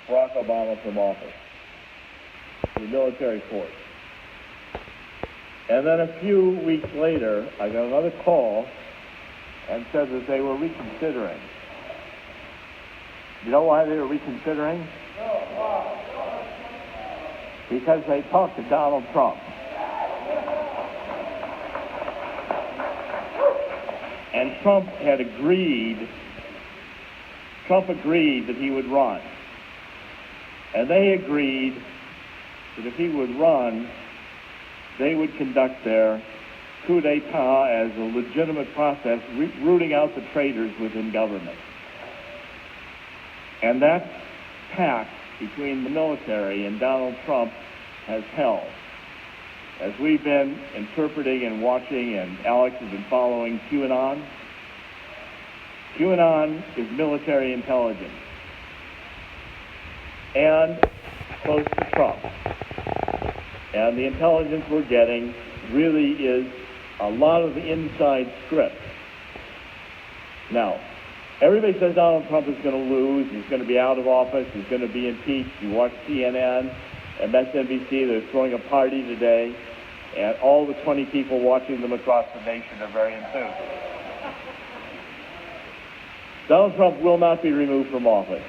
Barack Obama from office, the military force. And then a few weeks later, I got another call and said that they were reconsidering. You know why they were reconsidering? Because they talked to Donald Trump. And Trump agreed that he would run. And they agreed that if he would run, they would conduct their coup d'etat as a legitimate process, rooting out the traitors within government. And that pact between the military and Donald Trump has held. As we've been interpreting and watching, and Alex has been following QAnon is military intelligence and close to Trump. And the intelligence we're getting really is a lot of the inside script. Now, everybody says Donald Trump is going to lose, he's going to be out of office, he's going to be impeached. You watch CNN, MSNBC, they're throwing a party today, and all the 20 people watching them across the nation are very enthused. Donald Trump will not be removed from office.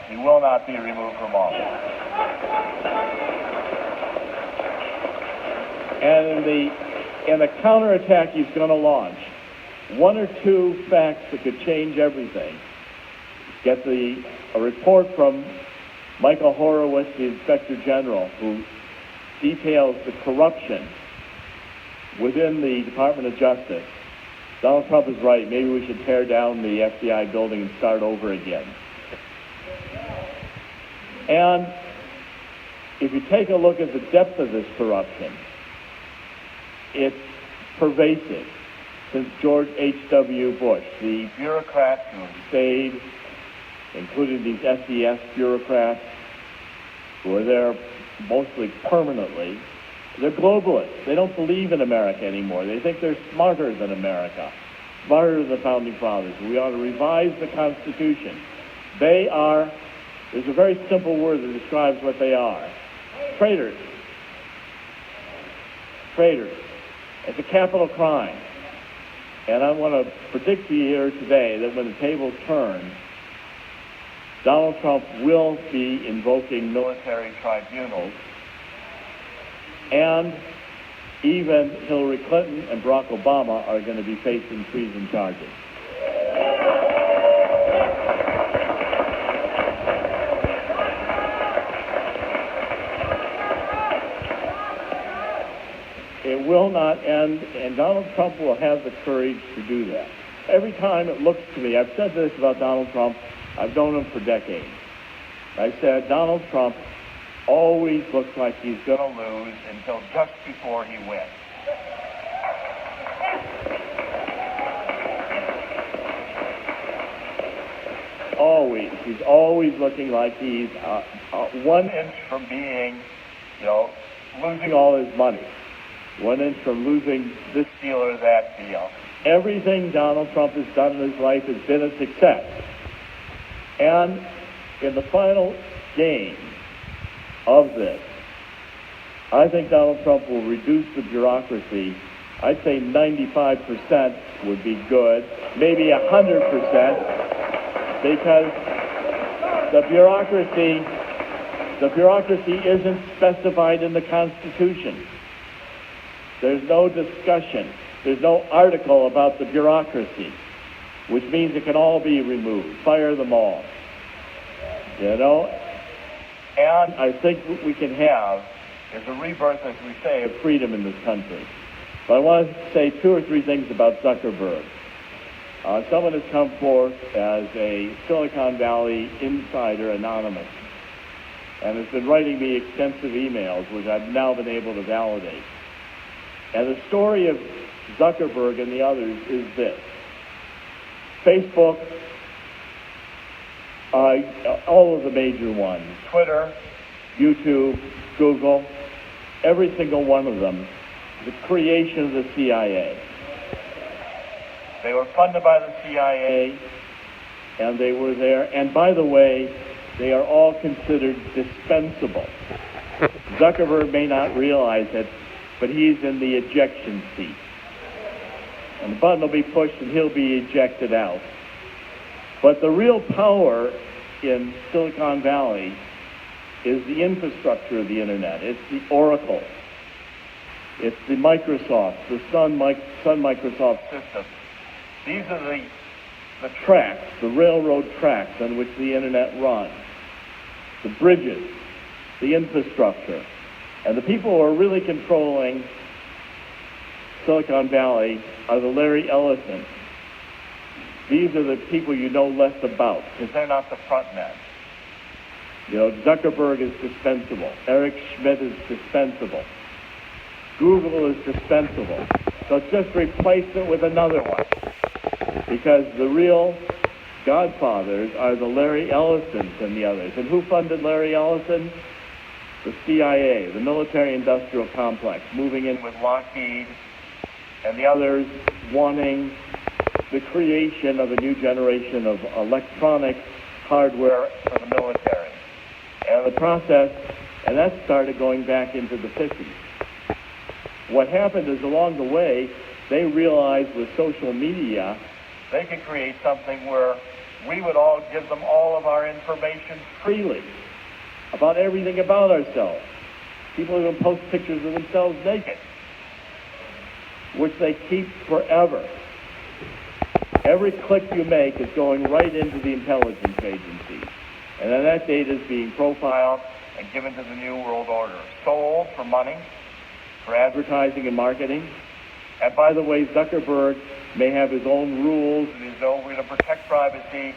He will not be removed from office. And in the counterattack he's going to launch, one or two facts that could change everything. Get a report from Michael Horowitz, the Inspector General, who details the corruption within the Department of Justice. Donald Trump is right. Maybe we should tear down the FBI building and start over again. And if you take a look at the depth of this corruption, it's pervasive since George H.W. Bush. The bureaucrats who have stayed, including these SES bureaucrats who are there mostly permanently, they're globalists. They don't believe in America anymore. They think they're smarter than America, smarter than the Founding Fathers. We ought to revise the Constitution. They are, there's a very simple word that describes what they are. Traitors. Traitors. It's a capital crime. And I want to predict to you here today that when the tables turn, Donald Trump will be invoking military tribunals, and even Hillary Clinton and Barack Obama are going to be facing treason charges. It will not end, and Donald Trump will have the courage to do that. Every time it looks to me, I've said this about Donald Trump, I've known him for decades. I said, Donald Trump always looks like he's going to lose until just before he wins. Always. He's always looking like he's 1 inch from being, losing all his money. 1 inch from losing this deal or that deal. Everything Donald Trump has done in his life has been a success. And in the final game of this, I think Donald Trump will reduce the bureaucracy. I'd say 95% would be good, maybe 100%, because the bureaucracy isn't specified in the Constitution. There's no discussion. There's no article about the bureaucracy, which means it can all be removed. Fire them all. And I think what we can have is a rebirth, as we say, of freedom in this country. But I want to say 2 or 3 things about Zuckerberg. Someone has come forth as a Silicon Valley insider, anonymous, and has been writing me extensive emails, which I've now been able to validate. And the story of Zuckerberg and the others is this. Facebook, all of the major ones, Twitter, YouTube, Google, every single one of them, the creation of the CIA. They were funded by the CIA, and they were there. And by the way, They are all considered dispensable. Zuckerberg may not realize it, but he's in the ejection seat. And the button will be pushed and he'll be ejected out. But the real power in Silicon Valley is the infrastructure of the internet. It's the Oracle. It's the Microsoft, the Sun Microsoft system. These are the tracks, the railroad tracks on which the internet runs. The bridges, the infrastructure. And the people who are really controlling Silicon Valley are the Larry Ellisons. These are the people you know less about because they're not the front men. You know, Zuckerberg is dispensable. Eric Schmidt is dispensable. Google is dispensable. So just replace it with another one. Because the real godfathers are the Larry Ellisons and the others. And who funded Larry Ellison? The CIA, the military-industrial complex, moving in with Lockheed and the others wanting the creation of a new generation of electronic hardware for the military. And the process, and that started going back into the 50s. What happened is along the way, they realized with social media, they could create something where we would all give them all of our information freely about everything about ourselves. People even post pictures of themselves naked, which they keep forever. Every click you make is going right into the intelligence agencies. And then that data is being profiled and given to the New World Order. Sold for money, for advertising and marketing. And by the way, Zuckerberg may have his own rules and his own way to protect privacy,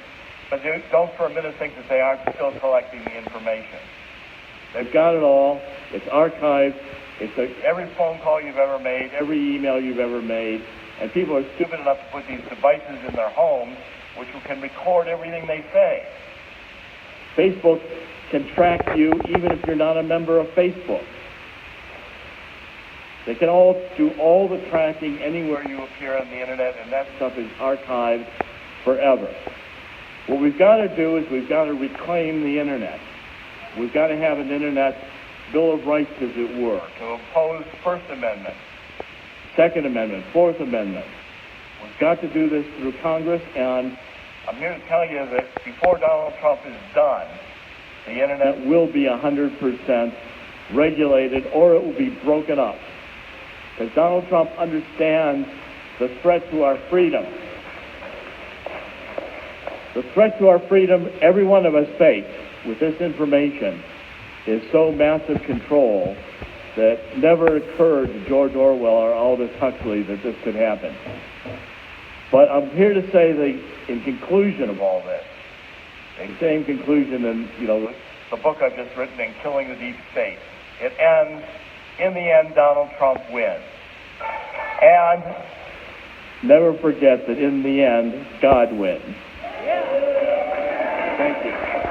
but don't for a minute think that they aren't still collecting the information. They've got it all. It's archived. It's every phone call you've ever made, every email you've ever made. And people are stupid enough to put these devices in their homes, which can record everything they say. Facebook can track you even if you're not a member of Facebook. They can all do all the tracking anywhere you appear on the internet, and that stuff is archived forever. What we've got to do is we've got to reclaim the internet. We've got to have an internet Bill of Rights, as it were, to oppose First Amendment, Second Amendment, Fourth Amendment. We've got to do this through Congress, and I'm here to tell you that before Donald Trump is done, the internet will be 100% regulated, or it will be broken up. Because Donald Trump understands the threat to our freedom. The threat to our freedom every one of us face with this information is so massive control that never occurred to George Orwell or Aldous Huxley that this could happen. But I'm here to say that in conclusion of all this, the same conclusion in the book I've just written in Killing the Deep State, it ends, in the end, Donald Trump wins. And never forget that in the end, God wins. Thank you.